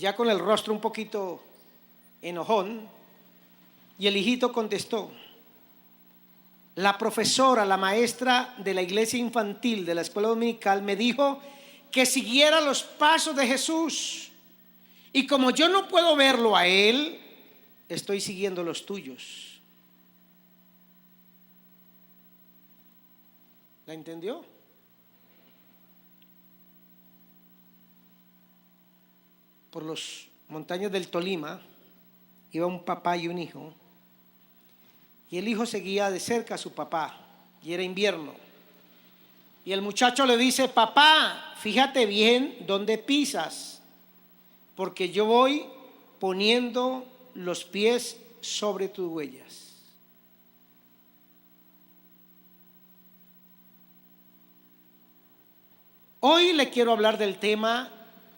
ya con el rostro un poquito enojón, y el hijito contestó: la profesora, la maestra de la iglesia infantil de la escuela dominical me dijo que siguiera los pasos de Jesús, y como yo no puedo verlo a él, estoy siguiendo los tuyos. ¿La entendió? Por las montañas del Tolima iba un papá y un hijo, y el hijo seguía de cerca a su papá, y era invierno, y el muchacho le dice: papá, fíjate bien dónde pisas, porque yo voy poniendo los pies sobre tus huellas. Hoy le quiero hablar del tema: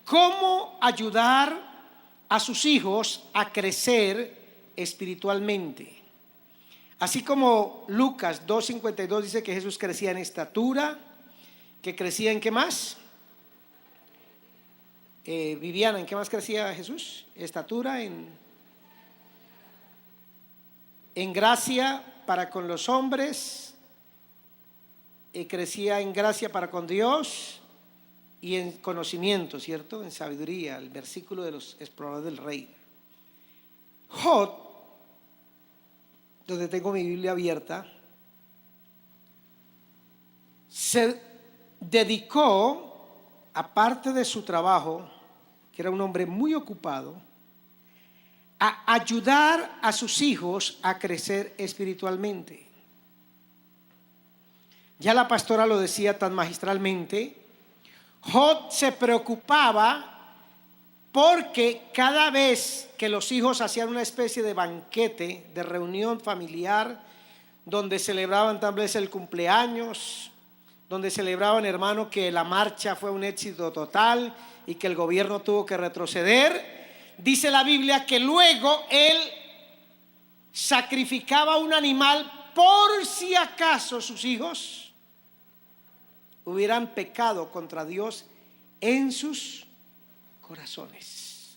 cómo ayudar a sus hijos a crecer espiritualmente. Así como Lucas 2:52 dice que Jesús crecía en estatura, que crecía en ¿qué más? Viviana, ¿en qué más crecía Jesús? Estatura, en gracia para con los hombres, crecía en gracia para con Dios y en conocimiento, ¿cierto? En sabiduría, el versículo de los exploradores del rey. Job, donde tengo mi Biblia abierta, se dedicó, aparte de su trabajo, que era un hombre muy ocupado, a ayudar a sus hijos a crecer espiritualmente. Ya la pastora lo decía tan magistralmente. Job se preocupaba porque cada vez que los hijos hacían una especie de banquete, de reunión familiar, donde celebraban tal vez el cumpleaños, donde celebraban, hermano, que la marcha fue un éxito total y que el gobierno tuvo que retroceder, dice la Biblia que luego él sacrificaba un animal por si acaso sus hijos hubieran pecado contra Dios en sus corazones.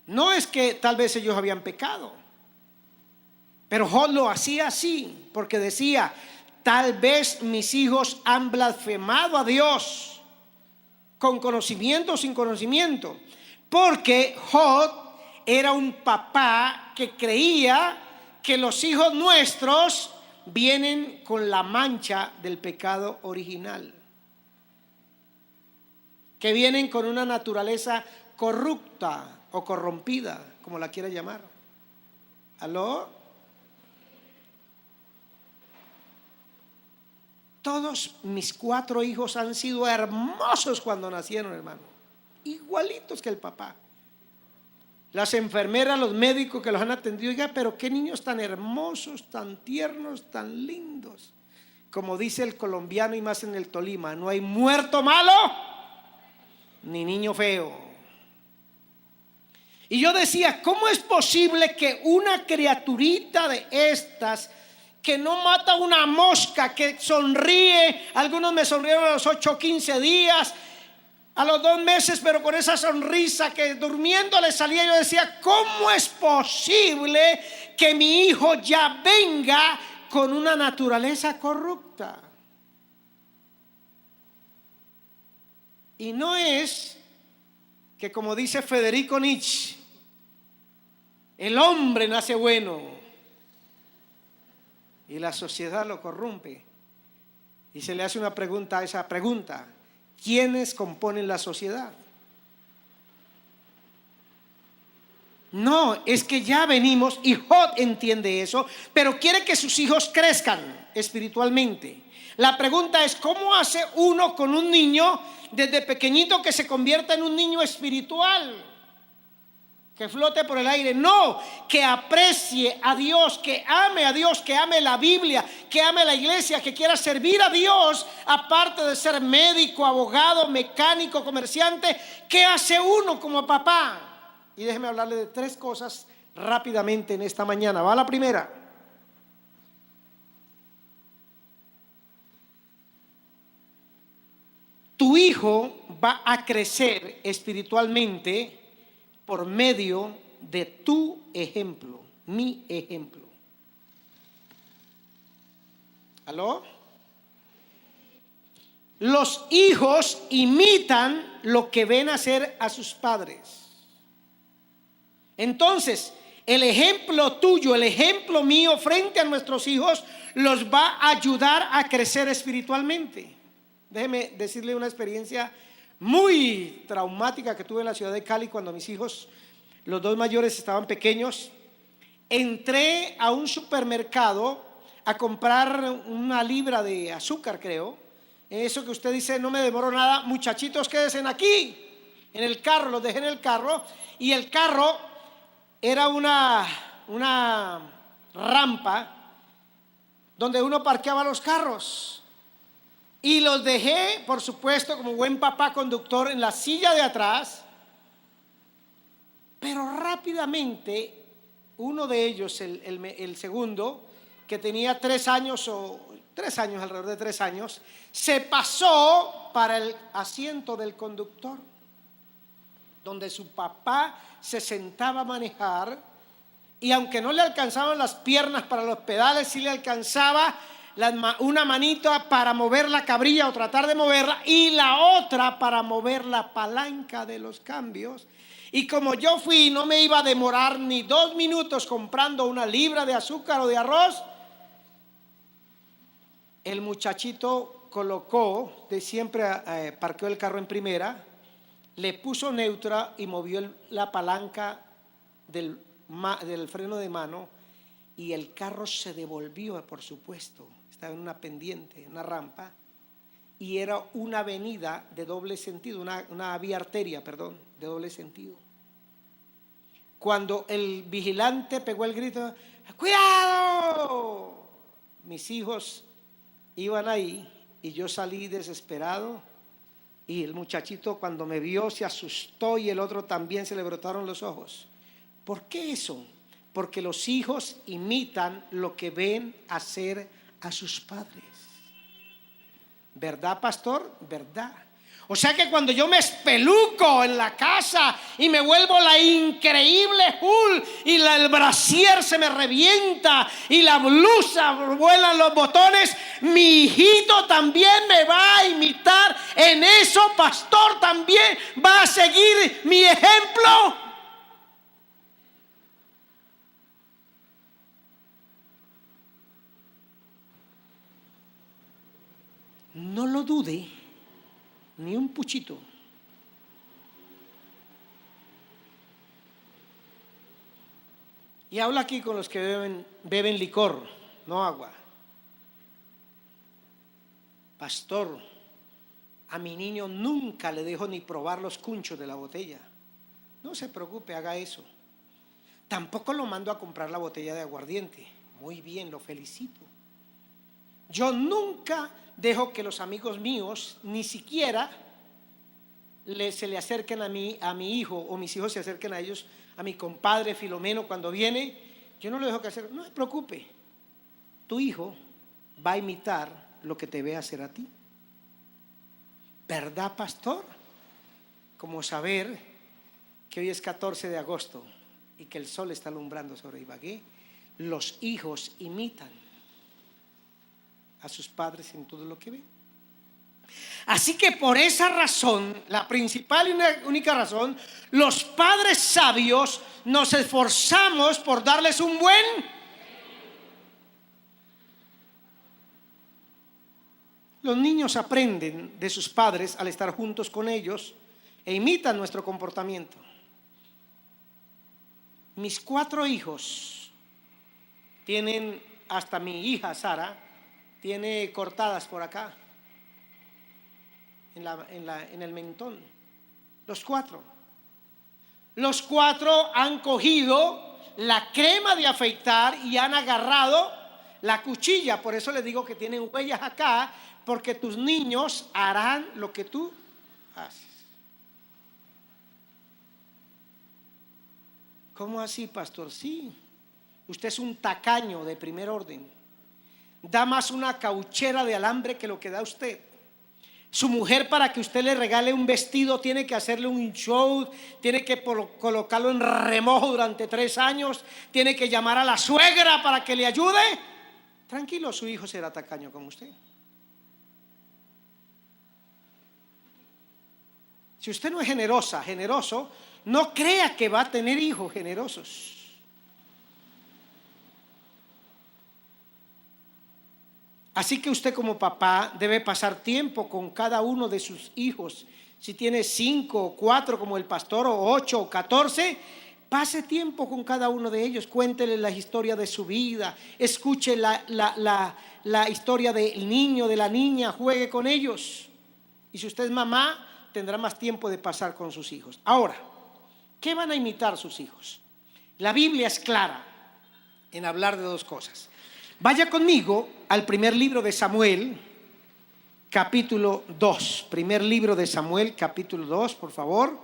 No es que tal vez ellos habían pecado, pero Job lo hacía así porque decía: tal vez mis hijos han blasfemado a Dios, con conocimiento o sin conocimiento, porque Job era un papá que creía que los hijos nuestros vienen con la mancha del pecado original, que vienen con una naturaleza corrupta o corrompida, como la quiera llamar. ¿Aló? Todos mis 4 hijos han sido hermosos cuando nacieron, hermano, igualitos que el papá. Las enfermeras, los médicos que los han atendido, oiga, pero qué niños tan hermosos, tan tiernos, tan lindos. Como dice el colombiano, y más en el Tolima, no hay muerto malo ni niño feo. Y yo decía: ¿cómo es posible que una criaturita de estas, que no mata una mosca, que sonríe, algunos me sonrieron a los 8 o 15 días, a los 2 meses, pero con esa sonrisa que durmiendo le salía, yo decía: ¿cómo es posible que mi hijo ya venga con una naturaleza corrupta? Y no es que, como dice Federico Nietzsche, el hombre nace bueno y la sociedad lo corrompe. Y se le hace una pregunta a esa pregunta: ¿quiénes componen la sociedad? No, es que ya venimos, y Job entiende eso, pero quiere que sus hijos crezcan espiritualmente. La pregunta es: ¿cómo hace uno con un niño desde pequeñito que se convierta en un niño espiritual? Que flote por el aire. No, que aprecie a Dios, que ame la Biblia, que ame la iglesia, que quiera servir a Dios, aparte de ser médico, abogado, mecánico, comerciante. ¿Qué hace uno como papá? Y déjeme hablarle de 3 cosas rápidamente en esta mañana. Va la primera. Tu hijo va a crecer espiritualmente por medio de tu ejemplo, mi ejemplo. ¿Aló? Los hijos imitan lo que ven hacer a sus padres. Entonces, el ejemplo tuyo, el ejemplo mío frente a nuestros hijos los va a ayudar a crecer espiritualmente. Déjeme decirle una experiencia muy traumática que tuve en la ciudad de Cali cuando mis hijos, los dos mayores, estaban pequeños. Entré a un supermercado a comprar una libra de azúcar, creo. Eso que usted dice, no me demoro nada, muchachitos, quédense aquí en el carro. Los dejé en el carro y el carro era una rampa donde uno parqueaba los carros. Y los dejé, por supuesto, como buen papá conductor, en la silla de atrás. Pero rápidamente uno de ellos, el segundo, que tenía 3 años alrededor de 3 años, se pasó para el asiento del conductor, donde su papá se sentaba a manejar. Y aunque no le alcanzaban las piernas para los pedales, sí le alcanzaba una manita para mover la cabrilla o tratar de moverla, y la otra para mover la palanca de los cambios. Y como yo fui, no me iba a demorar ni 2 minutos comprando una libra de azúcar o de arroz. El muchachito colocó, parqueó el carro en primera, le puso neutra y movió la palanca del freno de mano, y el carro se devolvió, por supuesto. Estaba en una pendiente, una rampa, y era una avenida de doble sentido, una vía arteria, perdón, de doble sentido. Cuando el vigilante pegó el grito, ¡cuidado!, mis hijos iban ahí y yo salí desesperado, y el muchachito, cuando me vio, se asustó, y el otro también, se le brotaron los ojos. ¿Por qué eso? Porque los hijos imitan lo que ven hacer a sus padres. ¿Verdad, pastor? ¿Verdad? O sea que cuando yo me espeluco en la casa y me vuelvo la increíble Hulk, y el brasier se me revienta y la blusa vuelan los botones, mi hijito también me va a imitar en eso. Pastor, también va a seguir mi ejemplo. No lo dude ni un puchito. Y habla aquí con los que beben licor, no agua. Pastor, a mi niño nunca le dejo ni probar los cunchos de la botella. No se preocupe, haga eso. Tampoco lo mando a comprar la botella de aguardiente. Muy bien, lo felicito. Yo nunca dejo que los amigos míos ni siquiera se le acerquen a mi hijo, o mis hijos se acerquen a ellos, a mi compadre Filomeno cuando viene. Yo no lo dejo que hacer. No se preocupe, tu hijo va a imitar lo que te ve hacer a ti. ¿Verdad, pastor? Como saber que hoy es 14 de agosto y que el sol está alumbrando sobre Ibagué. Los hijos imitan a sus padres en todo lo que ven. Así que por esa razón, la principal y única razón, los padres sabios nos esforzamos por darles un buen. Los niños aprenden de sus padres al estar juntos con ellos e imitan nuestro comportamiento. Mis 4 hijos tienen, hasta mi hija Sara tiene cortadas por acá en el mentón. Los 4 han cogido la crema de afeitar y han agarrado la cuchilla. Por eso les digo que tienen huellas acá, porque tus niños harán lo que tú haces. ¿Cómo así, pastor? Sí, usted es un tacaño de primer orden. Da más una cauchera de alambre que lo que da usted. Su mujer, para que usted le regale un vestido, tiene que hacerle un show, tiene que colocarlo en remojo durante 3 años, tiene que llamar a la suegra para que le ayude. Tranquilo, su hijo será tacaño con usted. Si usted no es generoso, no crea que va a tener hijos generosos. Así que usted como papá debe pasar tiempo con cada uno de sus hijos. Si tiene 5 o 4 como el pastor, o 8 o 14, pase tiempo con cada uno de ellos. Cuéntele la historia de su vida, escuche la historia del niño, de la niña, juegue con ellos. Y si usted es mamá, tendrá más tiempo de pasar con sus hijos. Ahora, ¿qué van a imitar sus hijos? La Biblia es clara en hablar de 2 cosas. Vaya conmigo al primer libro de Samuel, capítulo 2. Primer libro de Samuel, capítulo 2, por favor.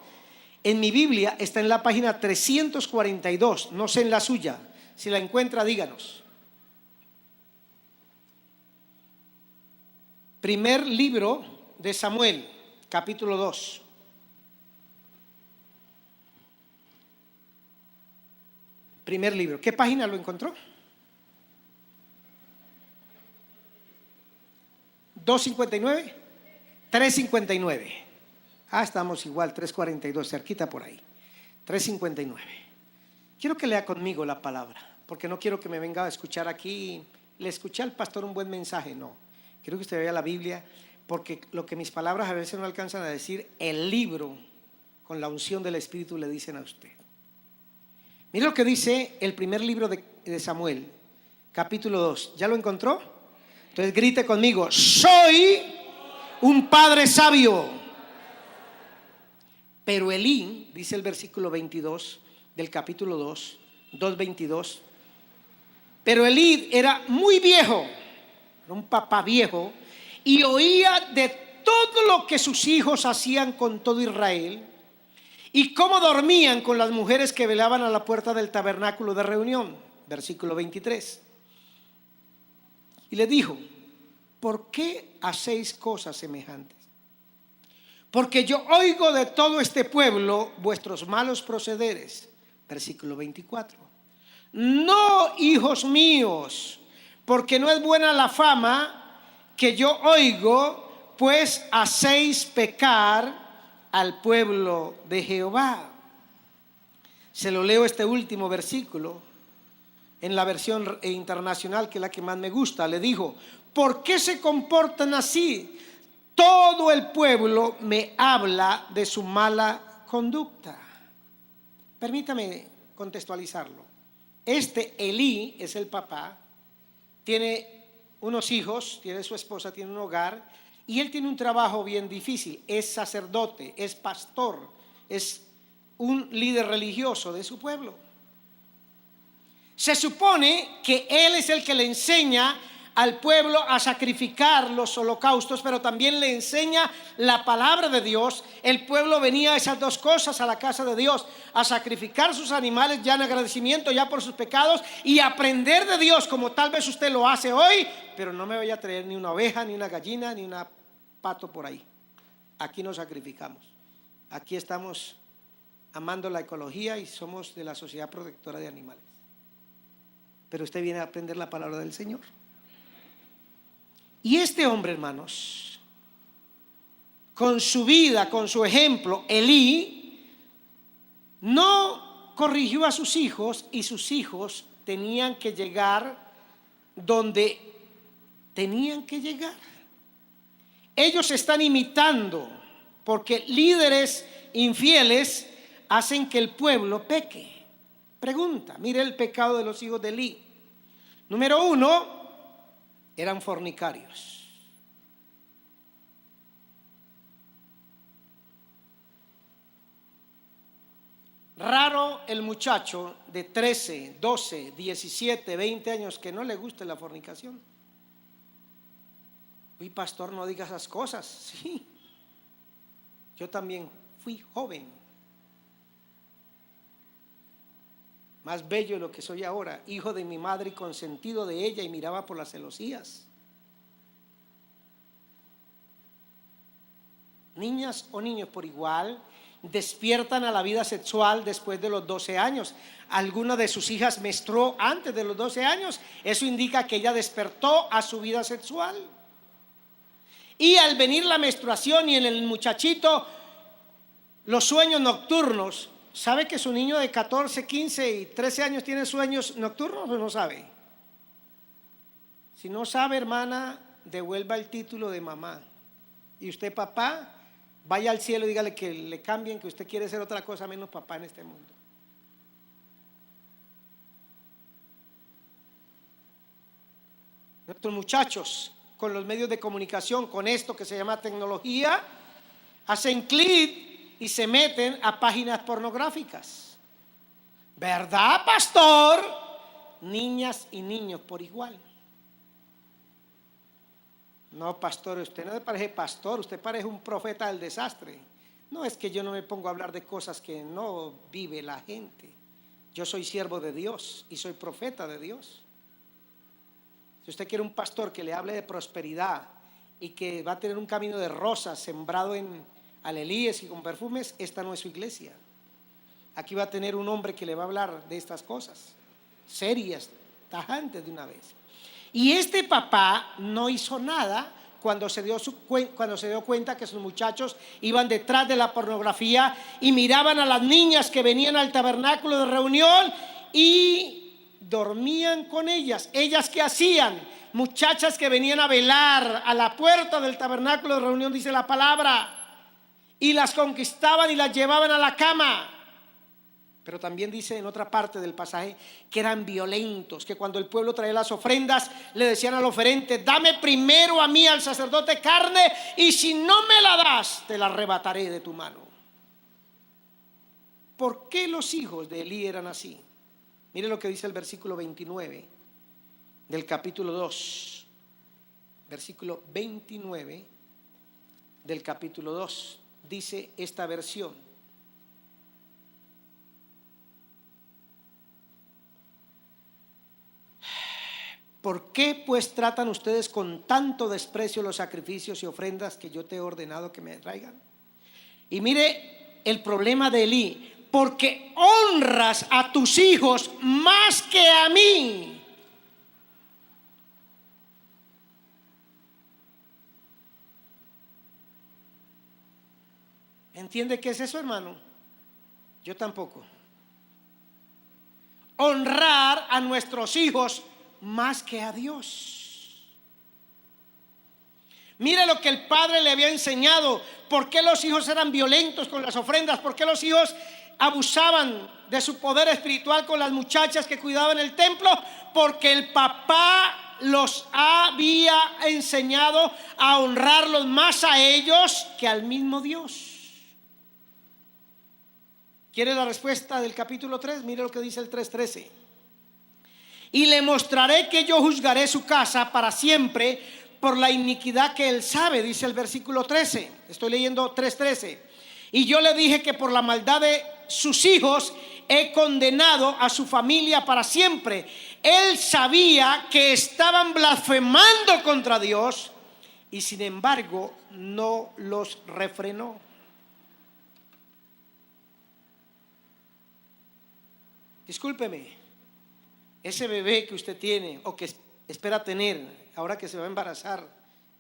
En mi Biblia está en la página 342, no sé en la suya. Si la encuentra, díganos. Primer libro de Samuel, capítulo 2. Primer libro. ¿Qué página lo encontró? 259, 359. Estamos igual, 342, cerquita por ahí. 359. Quiero que lea conmigo la palabra, porque no quiero que me venga a escuchar aquí. Le escuché al pastor un buen mensaje, no. Quiero que usted vea la Biblia, porque lo que mis palabras a veces no alcanzan a decir, el libro con la unción del Espíritu le dicen a usted. Mire lo que dice el primer libro de Samuel, capítulo 2. ¿Ya lo encontró? Entonces grite conmigo: soy un padre sabio. Pero Elí, dice el versículo 22 del capítulo 2, 2:22. Pero Elí era muy viejo, era un papá viejo, y oía de todo lo que sus hijos hacían con todo Israel, y cómo dormían con las mujeres que velaban a la puerta del tabernáculo de reunión. Versículo 23. Y le dijo: ¿por qué hacéis cosas semejantes? Porque yo oigo de todo este pueblo vuestros malos procederes. Versículo 24. No, hijos míos, porque no es buena la fama que yo oigo, pues hacéis pecar al pueblo de Jehová. Se lo leo este último versículo en la versión internacional, que es la que más me gusta. Le dijo: ¿por qué se comportan así? Todo el pueblo me habla de su mala conducta. Permítame contextualizarlo. Este Elí es el papá, tiene unos hijos, tiene su esposa, tiene un hogar, y él tiene un trabajo bien difícil. Es sacerdote, es pastor, es un líder religioso de su pueblo. Se supone que él es el que le enseña al pueblo a sacrificar los holocaustos, pero también le enseña la palabra de Dios. El pueblo venía a esas 2 cosas a la casa de Dios: a sacrificar sus animales ya en agradecimiento ya por sus pecados, y aprender de Dios, como tal vez usted lo hace hoy. Pero no me vaya a traer ni una oveja, ni una gallina, ni un pato por ahí. Aquí no sacrificamos. Aquí estamos amando la ecología y somos de la Sociedad Protectora de Animales. Pero usted viene a aprender la palabra del Señor. Y este hombre, hermanos, con su vida, con su ejemplo, Elí no corrigió a sus hijos, y sus hijos tenían que llegar donde tenían que llegar. Ellos están imitando, porque líderes infieles hacen que el pueblo peque. Pregunta, mire el pecado de los hijos de Elí. Número 1, eran fornicarios. Raro el muchacho de 13, 12, 17, 20 años que no le guste la fornicación. Uy, pastor, no diga esas cosas. Sí, yo también fui joven, más bello de lo que soy ahora, hijo de mi madre y consentido de ella, y miraba por las celosías. niñas o niños por igual despiertan a la vida sexual después de los 12 años. Alguna de sus hijas menstruó antes de los 12 años. Eso indica que ella despertó a su vida sexual. Y al venir la menstruación y en el muchachito los sueños nocturnos, ¿sabe que su niño de 14, 15 y 13 años tiene sueños nocturnos o no sabe? Si no sabe, hermana, devuelva el título de mamá. Y usted, papá, vaya al cielo y dígale que le cambien, que usted quiere ser otra cosa menos papá en este mundo. Nuestros muchachos, con los medios de comunicación, con esto que se llama tecnología, hacen clic y se meten a páginas pornográficas. ¿Verdad, pastor? Niñas y niños por igual. No, pastor, usted no parece pastor, usted parece un profeta del desastre. No, es que yo no me pongo a hablar de cosas que no vive la gente. Yo soy siervo de Dios y soy profeta de Dios. Si usted quiere un pastor que le hable de prosperidad y que va a tener un camino de rosas sembrado en alelíes y con perfumes, esta no es su iglesia. Aquí va a tener un hombre que le va a hablar de estas cosas serias, tajantes de una vez. Y este papá no hizo nada cuando se dio cuenta que sus muchachos iban detrás de la pornografía y miraban a las niñas que venían al tabernáculo de reunión y dormían con ellas. ¿Ellas qué hacían? Muchachas que venían a velar a la puerta del tabernáculo de reunión, dice la palabra, y las conquistaban y las llevaban a la cama. Pero también dice en otra parte del pasaje que eran violentos, que cuando el pueblo traía las ofrendas le decían al oferente: dame primero a mí, al sacerdote, carne, y si no me la das, te la arrebataré de tu mano. ¿Por qué los hijos de Elí eran así? Mire lo que dice el versículo 29 del capítulo 2. Versículo 29 del capítulo 2. Dice esta versión: ¿por qué pues tratan ustedes con tanto desprecio los sacrificios y ofrendas que yo te he ordenado que me traigan? Y mire el problema de Elí: porque honras a tus hijos más que a mí. ¿Entiende qué es eso, hermano? Yo tampoco. Honrar a nuestros hijos más que a Dios. Mire lo que el padre le había enseñado. ¿Por qué los hijos eran violentos con las ofrendas? ¿Por qué los hijos abusaban de su poder espiritual con las muchachas que cuidaban el templo? Porque el papá los había enseñado a honrarlos más a ellos que al mismo Dios. ¿Quiere la respuesta del capítulo 3? Mire lo que dice el 3:13. Y le mostraré que yo juzgaré su casa para siempre por la iniquidad que él sabe, dice el versículo 13. Estoy leyendo 3:13. Y yo le dije que por la maldad de sus hijos he condenado a su familia para siempre. Él sabía que estaban blasfemando contra Dios y sin embargo no los refrenó. Discúlpeme, ese bebé que usted tiene o que espera tener, ahora que se va a embarazar,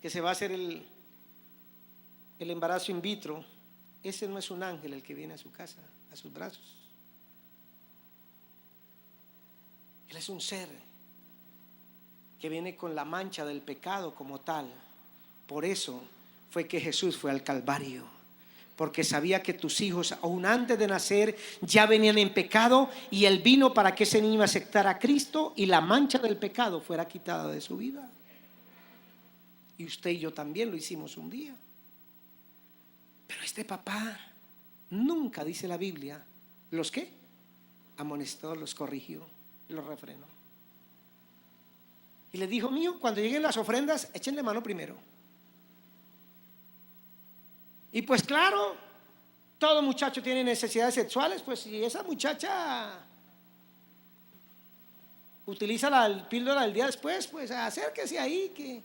que se va a hacer el embarazo in vitro, ese no es un ángel el que viene a su casa, a sus brazos. Él es un ser que viene con la mancha del pecado como tal. Por eso fue que Jesús fue al Calvario, porque sabía que tus hijos aún antes de nacer ya venían en pecado, y Él vino para que ese niño aceptara a Cristo y la mancha del pecado fuera quitada de su vida. Y usted y yo también lo hicimos un día. Pero este papá nunca, dice la Biblia, ¿los qué? Amonestó, los corrigió, los refrenó. Y les dijo: mío, cuando lleguen las ofrendas, échenle mano primero. Y pues claro, todo muchacho tiene necesidades sexuales. Pues si esa muchacha utiliza la píldora del día después, pues acérquese ahí, que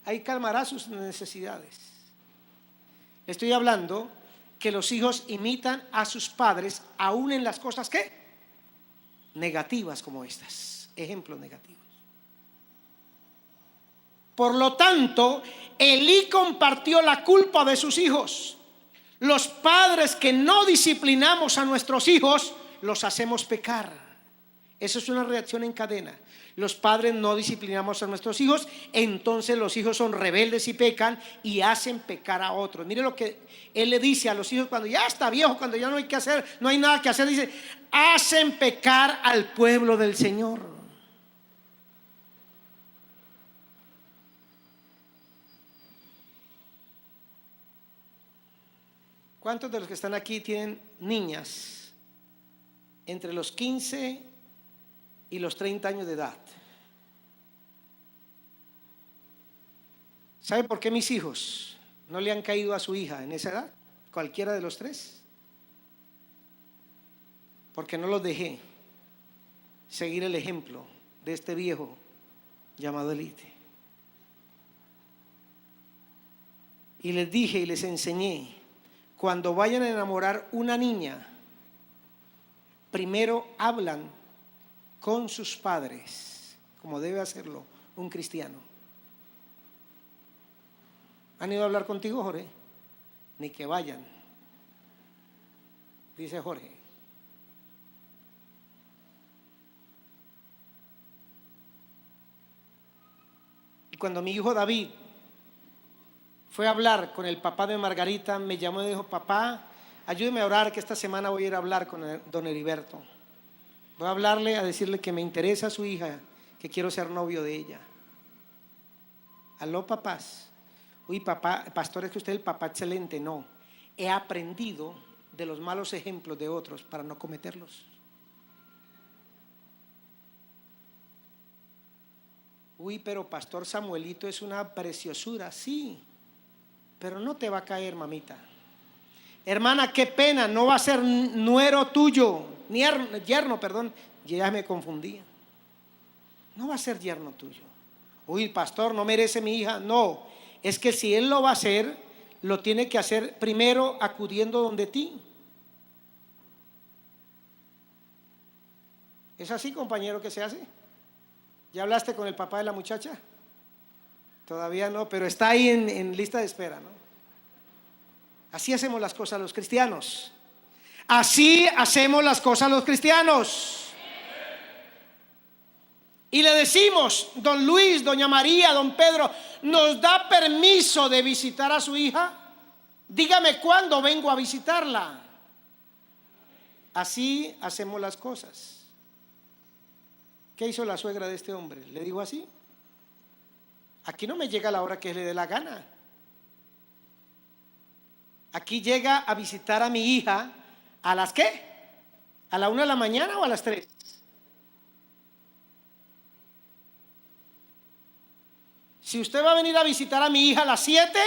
ahí calmará sus necesidades. Estoy hablando que los hijos imitan a sus padres aún en las cosas que negativas como estas, ejemplos negativos. Por lo tanto, Elí compartió la culpa de sus hijos. Los padres que no disciplinamos a nuestros hijos, los hacemos pecar. Eso es una reacción en cadena. Los padres no disciplinamos a nuestros hijos, entonces los hijos son rebeldes y pecan y hacen pecar a otros. Mire lo que él le dice a los hijos cuando ya está viejo, cuando ya no hay que hacer, no hay nada que hacer, dice: hacen pecar al pueblo del Señor. ¿Cuántos de los que están aquí tienen niñas entre los 15 y los 30 años de edad? ¿Sabe por qué mis hijos no le han caído a su hija en esa edad? Cualquiera de los tres. Porque no los dejé seguir el ejemplo de este viejo llamado Elite. Y les dije y les enseñé: cuando vayan a enamorar una niña, primero hablan con sus padres, como debe hacerlo un cristiano. ¿Han ido a hablar contigo, Jorge? Ni que vayan, dice Jorge. Y cuando mi hijo David fue a hablar con el papá de Margarita, me llamó y dijo: papá, ayúdeme a orar, que esta semana voy a ir a hablar con don Heriberto. Voy a hablarle, a decirle que me interesa su hija, que quiero ser novio de ella. Aló, papás. Uy, papá, pastor, es que usted es el papá excelente. No, he aprendido de los malos ejemplos de otros para no cometerlos. Uy, pero pastor, Samuelito es una preciosura. Sí, pero no te va a caer, mamita. Hermana, qué pena, no va a ser nuero tuyo, ni yerno, perdón, ya me confundía. No va a ser yerno tuyo. Uy, pastor, no merece mi hija. No, es que si él lo va a hacer, lo tiene que hacer primero acudiendo donde ti. ¿Es así, compañero, que se hace? ¿Ya hablaste con el papá de la muchacha? Todavía no, pero está ahí en lista de espera, ¿no? Así hacemos las cosas los cristianos. Así hacemos las cosas los cristianos. Y le decimos: don Luis, doña María, don Pedro, ¿nos da permiso de visitar a su hija? Dígame cuándo vengo a visitarla. Así hacemos las cosas. ¿Qué hizo la suegra de este hombre? Le dijo así: aquí no me llega a la hora que le dé la gana. Aquí llega a visitar a mi hija ¿a las qué? ¿A la 1 de la mañana o a las 3? Si usted va a venir a visitar a mi hija a las 7,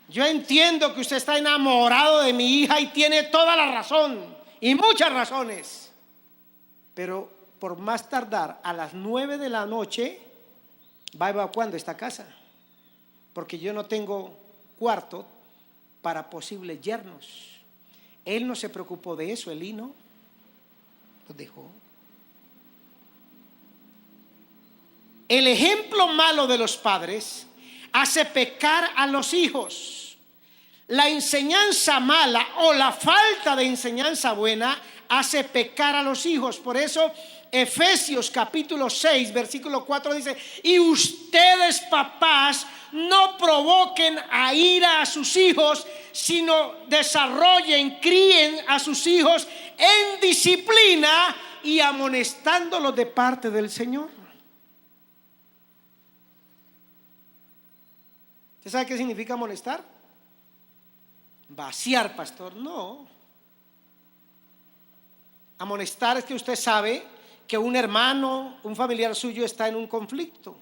yo entiendo que usted está enamorado de mi hija y tiene toda la razón y muchas razones. Pero por más tardar a las 9 de la noche va evacuando esta casa, porque yo no tengo cuarto para posibles yernos. Él no se preocupó de eso, Elí no los dejó. El ejemplo malo de los padres hace pecar a los hijos. La enseñanza mala o la falta de enseñanza buena hace pecar a los hijos. Por eso Efesios capítulo 6 versículo 4 dice: y ustedes, papás, no provoquen a ira a sus hijos, sino desarrollen, críen a sus hijos en disciplina y amonestándolos de parte del Señor. ¿Usted sabe qué significa amonestar? Vaciar, pastor. No. Amonestar es que usted sabe que un hermano, un familiar suyo está en un conflicto.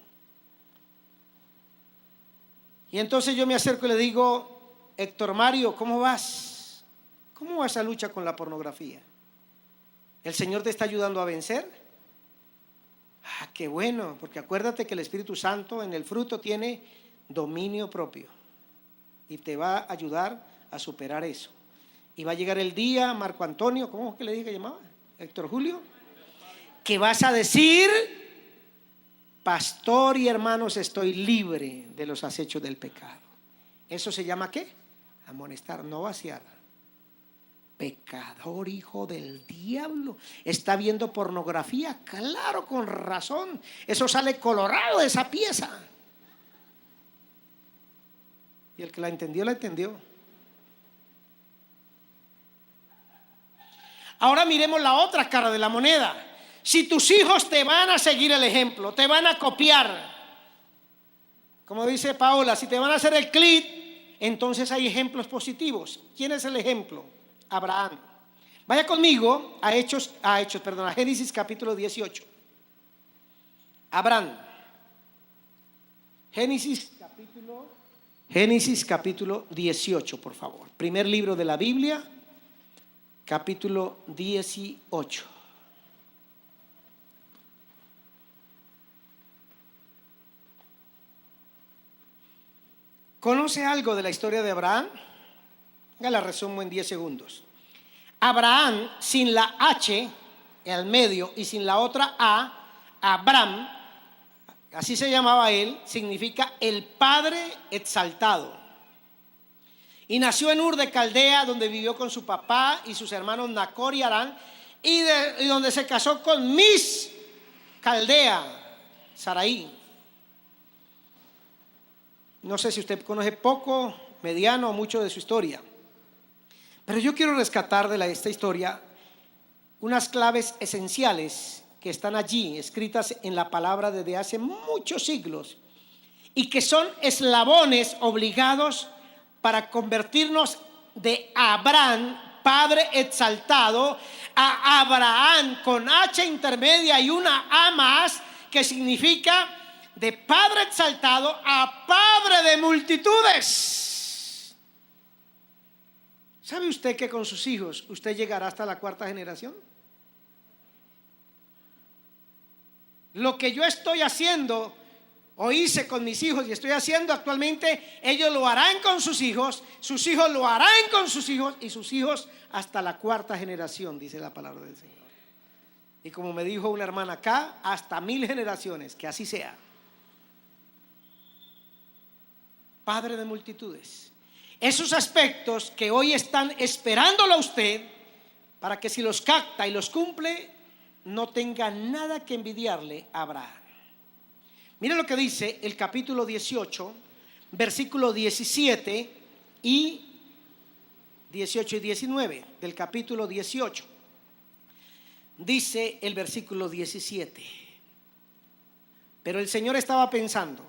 Y entonces yo me acerco y le digo: Héctor Mario, ¿cómo vas? ¿Cómo va esa lucha con la pornografía? ¿El Señor te está ayudando a vencer? Ah, qué bueno, porque acuérdate que el Espíritu Santo en el fruto tiene dominio propio. y te va a ayudar a superar eso. Y va a llegar el día, Marco Antonio, ¿cómo es que le dije que llamaba? Héctor Julio, que vas a decir: pastor y hermanos, estoy libre de los acechos del pecado. ¿Eso se llama qué? Amonestar, no vaciar. Pecador, hijo del diablo, está viendo pornografía, claro, con razón, eso sale colorado de esa pieza. Y el que la entendió, la entendió. Ahora miremos la otra cara de la moneda. Si tus hijos te van a seguir el ejemplo, te van a copiar, como dice Paola, si te van a hacer el clic, entonces hay ejemplos positivos. ¿Quién es el ejemplo? Abraham. Vaya conmigo a Génesis capítulo 18. Abraham. Génesis capítulo 18, por favor. Primer libro de la Biblia, capítulo 18. ¿Conoce algo de la historia de Abraham? La resumo en 10 segundos. Abraham, sin la H al medio y sin la otra A, Abram, así se llamaba él, significa el Padre exaltado. Y nació en Ur de Caldea, donde vivió con su papá y sus hermanos Nacor y Harán, y donde se casó con Miss Caldea, Sarai. No sé si usted conoce poco, mediano o mucho de su historia, pero yo quiero rescatar de esta historia unas claves esenciales que están allí, escritas en la palabra desde hace muchos siglos, y que son eslabones obligados para convertirnos de Abraham, Padre exaltado, a Abraham con H intermedia y una A más, que significa de Padre exaltado a Padre de multitudes. ¿Sabe usted que con sus hijos usted llegará hasta la 4ª generación? Lo que yo estoy haciendo o hice con mis hijos y estoy haciendo actualmente, ellos lo harán con sus hijos lo harán con sus hijos y sus hijos hasta la 4ª generación, dice la palabra del Señor. Y como me dijo una hermana acá, hasta 1000 generaciones, que así sea. Padre de multitudes. Esos aspectos que hoy están esperándolo a usted, para que si los capta y los cumple, no tenga nada que envidiarle a Abraham. Mira lo que dice el capítulo 18, versículo 17 y 18 y 19 del capítulo 18. Dice el versículo 17: pero el Señor estaba pensando,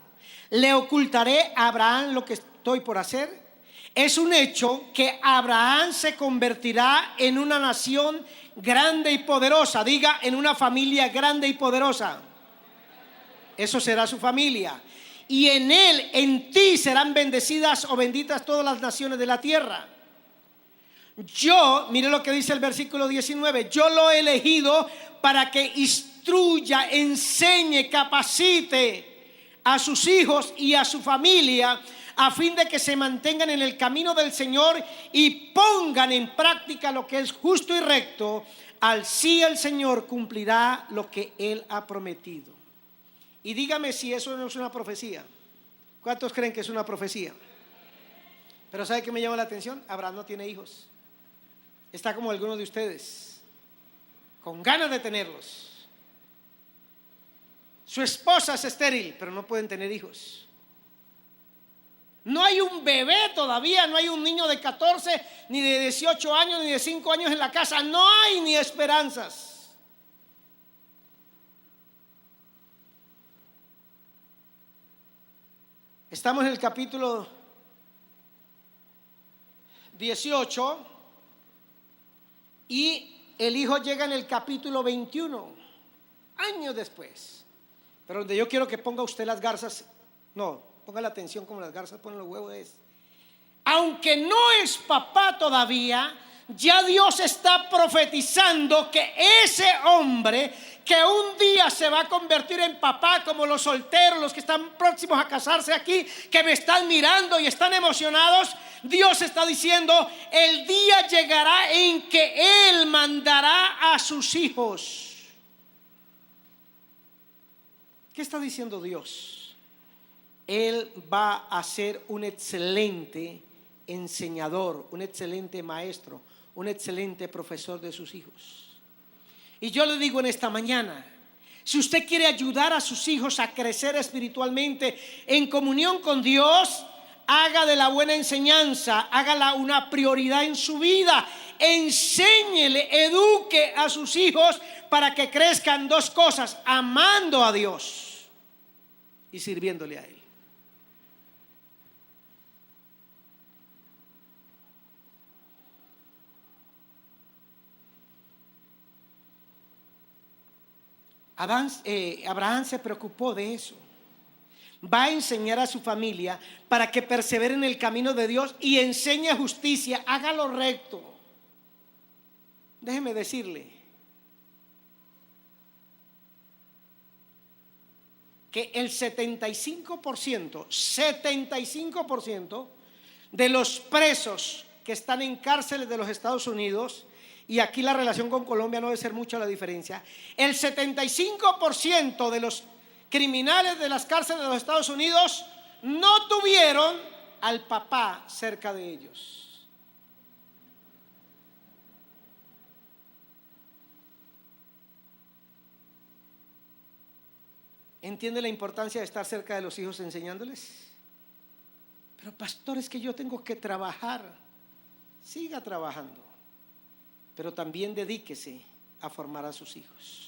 ¿le ocultaré a Abraham lo que estoy por hacer? Es un hecho que Abraham se convertirá en una nación grande y poderosa. Diga, en una familia grande y poderosa. Eso será su familia. Y en él, en ti, serán bendecidas o benditas todas las naciones de la tierra. Yo, mire lo que dice el versículo 19, yo lo he elegido para que instruya, enseñe, capacite a sus hijos y a su familia, a fin de que se mantengan en el camino del Señor y pongan en práctica lo que es justo y recto. Así el Señor cumplirá lo que Él ha prometido. Y dígame si eso no es una profecía. ¿Cuántos creen que es una profecía? Pero ¿sabe qué me llama la atención? Abraham no tiene hijos. Está como algunos de ustedes, con ganas de tenerlos. Su esposa es estéril, pero no pueden tener hijos. No hay un bebé todavía, no hay un niño de 14, ni de 18 años, ni de 5 años en la casa. No hay ni esperanzas. Estamos en el capítulo 18 y el hijo llega en el capítulo 21, años después. Pero donde yo quiero que ponga usted las garzas, no, ponga la atención como las garzas ponen los huevos, es: aunque no es papá todavía, ya Dios está profetizando que ese hombre que un día se va a convertir en papá, como los solteros, los que están próximos a casarse aquí, que me están mirando y están emocionados. Dios está diciendo: el día llegará en que Él mandará a sus hijos. ¿Qué está diciendo Dios? Él va a ser un excelente enseñador, un excelente maestro, un excelente profesor de sus hijos. Y yo le digo en esta mañana, si usted quiere ayudar a sus hijos a crecer espiritualmente en comunión con Dios, haga de la buena enseñanza, hágala una prioridad en su vida. Enséñele, eduque a sus hijos para que crezcan dos cosas: amando a Dios y sirviéndole a Él. Abraham se preocupó de eso. Va a enseñar a su familia para que persevere en el camino de Dios y enseñe justicia, haga lo recto. Déjeme decirle que el 75% de los presos que están en cárceles de los Estados Unidos, y aquí la relación con Colombia no debe ser mucha la diferencia, el 75% de los criminales de las cárceles de los Estados Unidos no tuvieron al papá cerca de ellos. ¿Entiende la importancia de estar cerca de los hijos enseñándoles? Pero pastor, es que yo tengo que trabajar. Siga trabajando, pero también dedíquese a formar a sus hijos.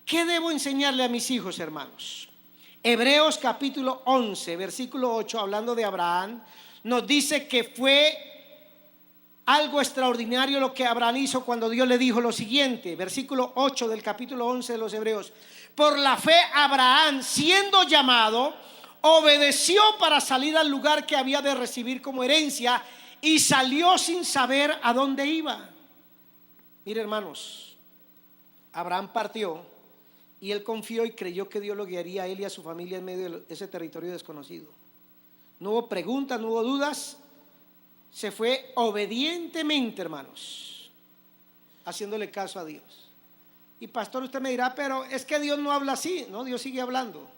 ¿Qué debo enseñarle a mis hijos, hermanos? Hebreos capítulo 11, versículo 8, hablando de Abraham, nos dice que fue algo extraordinario lo que Abraham hizo cuando Dios le dijo lo siguiente. Versículo 8 del capítulo 11 de los Hebreos: por la fe Abraham, siendo llamado, obedeció para salir al lugar que había de recibir como herencia, y salió sin saber a dónde iba. Mire, hermanos, Abraham partió y él confió y creyó que Dios lo guiaría a él y a su familia en medio de ese territorio desconocido. No hubo preguntas, no hubo dudas. Se fue obedientemente, hermanos, haciéndole caso a Dios. Y pastor, usted me dirá, pero es que Dios no habla así. No, Dios sigue hablando.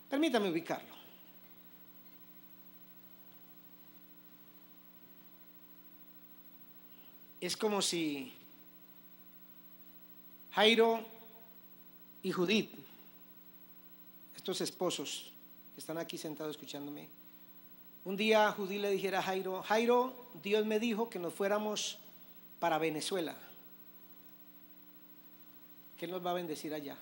Permítame ubicarlo. Es como si Jairo y Judith, estos esposos que están aquí sentados escuchándome, un día Judith le dijera a Jairo: Jairo, Dios me dijo que nos fuéramos para Venezuela, que Él nos va a bendecir allá.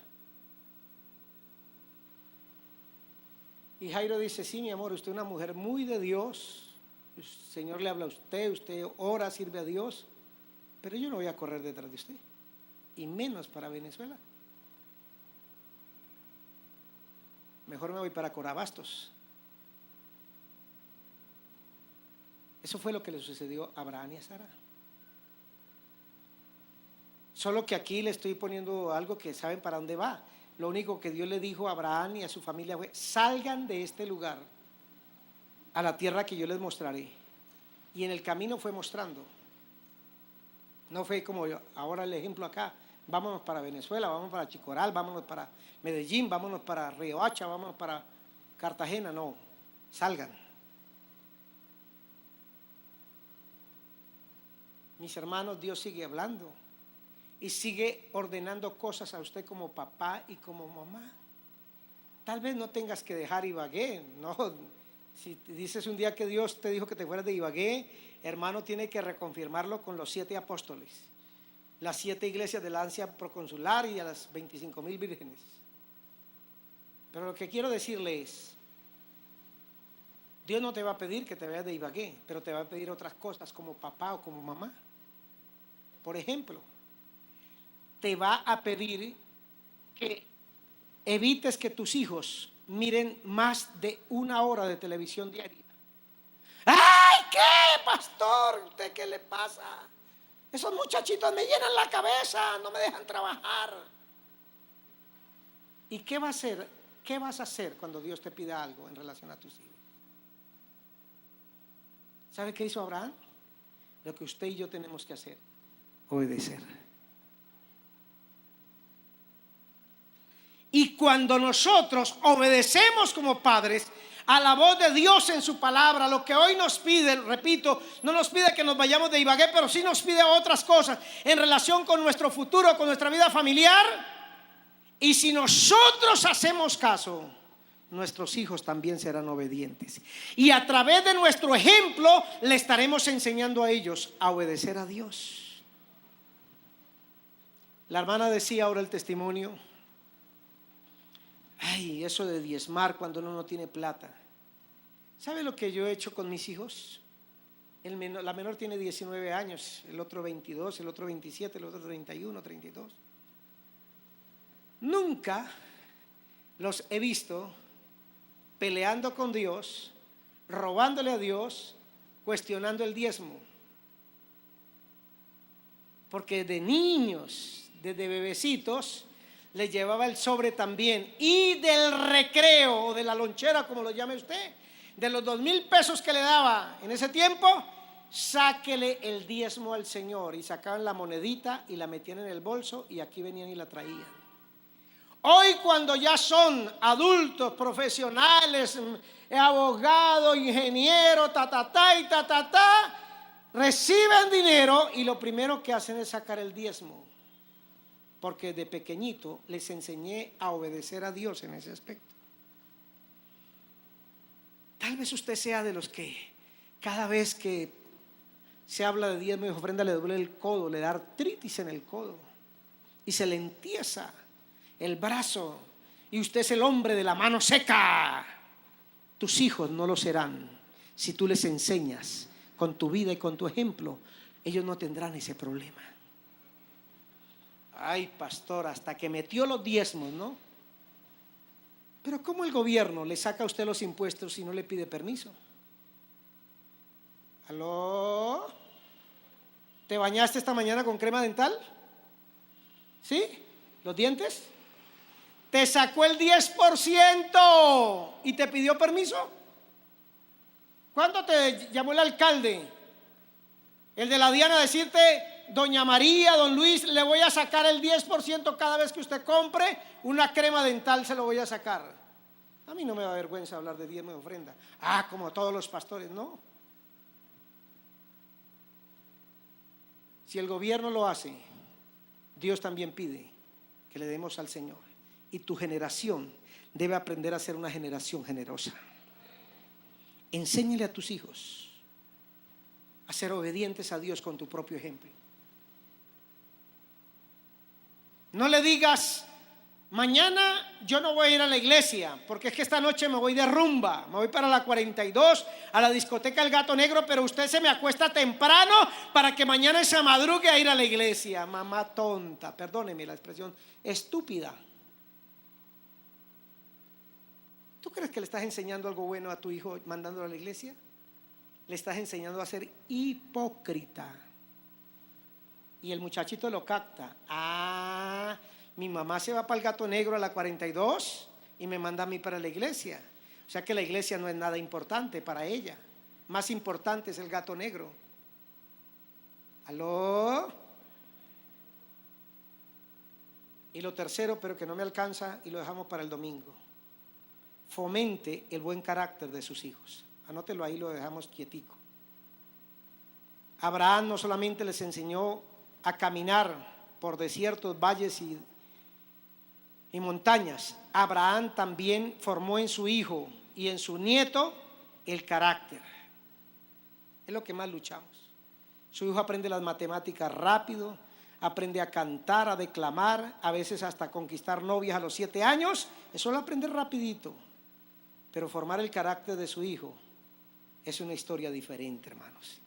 Y Jairo dice: sí, mi amor, usted es una mujer muy de Dios, el Señor le habla a usted, usted ora, sirve a Dios, pero yo no voy a correr detrás de usted, y menos para Venezuela. Mejor me voy para Corabastos. Eso fue lo que le sucedió a Abraham y a Sara. Solo que aquí le estoy poniendo algo que saben para dónde va. Lo único que Dios le dijo a Abraham y a su familia fue: salgan de este lugar a la tierra que yo les mostraré. Y en el camino fue mostrando. No fue como ahora el ejemplo acá: vámonos para Venezuela, vámonos para Chicoral, vámonos para Medellín, vámonos para Riohacha, vámonos para Cartagena. No, salgan. Mis hermanos, Dios sigue hablando y sigue ordenando cosas a usted como papá y como mamá. Tal vez no tengas que dejar Ibagué, no. Si dices un día que Dios te dijo que te fueras de Ibagué, hermano, tiene que reconfirmarlo con los 7 apóstoles, las 7 iglesias de la Ancia Proconsular y a las 25,000 vírgenes. Pero lo que quiero decirle es: Dios no te va a pedir que te vayas de Ibagué, pero te va a pedir otras cosas como papá o como mamá. Por ejemplo, te va a pedir que evites que tus hijos miren más de 1 hora de televisión diaria. ¡Ay, qué, pastor! ¿Usted qué le pasa? Esos muchachitos me llenan la cabeza, no me dejan trabajar. ¿Y qué va a hacer? ¿Qué vas a hacer cuando Dios te pida algo en relación a tus hijos? ¿Sabe qué hizo Abraham? Lo que usted y yo tenemos que hacer: obedecer. Y cuando nosotros obedecemos como padres a la voz de Dios en su palabra, lo que hoy nos pide, repito, no nos pide que nos vayamos de Ibagué, pero sí nos pide otras cosas en relación con nuestro futuro, con nuestra vida familiar. Y si nosotros hacemos caso, nuestros hijos también serán obedientes. Y a través de nuestro ejemplo le estaremos enseñando a ellos a obedecer a Dios. La hermana decía ahora el testimonio: ay, eso de diezmar cuando uno no tiene plata. ¿Sabe lo que yo he hecho con mis hijos? La menor tiene 19 años, el otro 22, el otro 27, el otro 31, 32. Nunca los he visto peleando con Dios, robándole a Dios, cuestionando el diezmo. Porque de niños, desde bebecitos, les llevaba el sobre también. Y del recreo o de la lonchera, como lo llame usted, de los 2,000 pesos que le daba en ese tiempo, sáquele el diezmo al Señor. Y sacaban la monedita y la metían en el bolso y aquí venían y la traían. Hoy, cuando ya son adultos, profesionales, abogados, ingenieros, reciben dinero y lo primero que hacen es sacar el diezmo. Porque de pequeñito les enseñé a obedecer a Dios en ese aspecto. Tal vez usted sea de los que cada vez que se habla de diezmo y ofrenda le duele el codo, le da artritis en el codo y se le entiesa el brazo, y usted es el hombre de la mano seca. Tus hijos no lo serán. Si tú les enseñas con tu vida y con tu ejemplo, ellos no tendrán ese problema. Ay, pastor, hasta que metió los diezmos, ¿no? Pero ¿cómo el gobierno le saca a usted los impuestos si no le pide permiso? ¿Aló? ¿Te bañaste esta mañana con crema dental? ¿Sí? ¿Los dientes? Te sacó el 10% y te pidió permiso. ¿Cuándo te llamó el alcalde, el de la Diana, a decirte: doña María, don Luis, le voy a sacar el 10% cada vez que usted compre una crema dental, se lo voy a sacar? A mí no me da vergüenza hablar de diezmo y ofrenda. Ah, como todos los pastores, no. Si el gobierno lo hace, Dios también pide que le demos al Señor. Y tu generación debe aprender a ser una generación generosa. Enséñale a tus hijos a ser obedientes a Dios con tu propio ejemplo. No le digas: mañana yo no voy a ir a la iglesia porque es que esta noche me voy de rumba, me voy para la 42 a la discoteca El Gato Negro, pero usted se me acuesta temprano para que mañana se madrugue a ir a la iglesia. Mamá tonta, perdóneme la expresión, estúpida. ¿Tú crees que le estás enseñando algo bueno a tu hijo mandándolo a la iglesia? Le estás enseñando a ser hipócrita. Y el muchachito lo capta. Ah, mi mamá se va para el Gato Negro a la 42 y me manda a mí para la iglesia. O sea que la iglesia no es nada importante para ella. Más importante es el Gato Negro. ¿Aló? Y lo tercero, pero que no me alcanza y lo dejamos para el domingo: fomente el buen carácter de sus hijos. Anótelo ahí, lo dejamos quietico. Abraham no solamente les enseñó a caminar por desiertos, valles y montañas. Abraham también formó en su hijo y en su nieto el carácter. Es lo que más luchamos. Su hijo aprende las matemáticas rápido, aprende a cantar, a declamar, a veces hasta conquistar novias a los 7 años. Eso lo aprende rapidito. Pero formar el carácter de su hijo es una historia diferente, hermanos.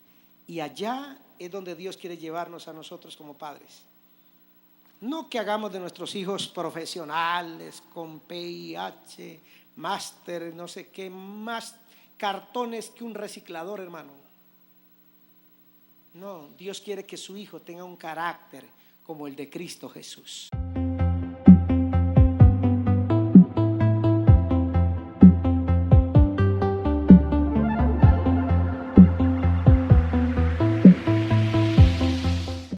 Y allá es donde Dios quiere llevarnos a nosotros como padres. No que hagamos de nuestros hijos profesionales con PIH, máster, no sé qué, más cartones que un reciclador, hermano. No, Dios quiere que su hijo tenga un carácter como el de Cristo Jesús.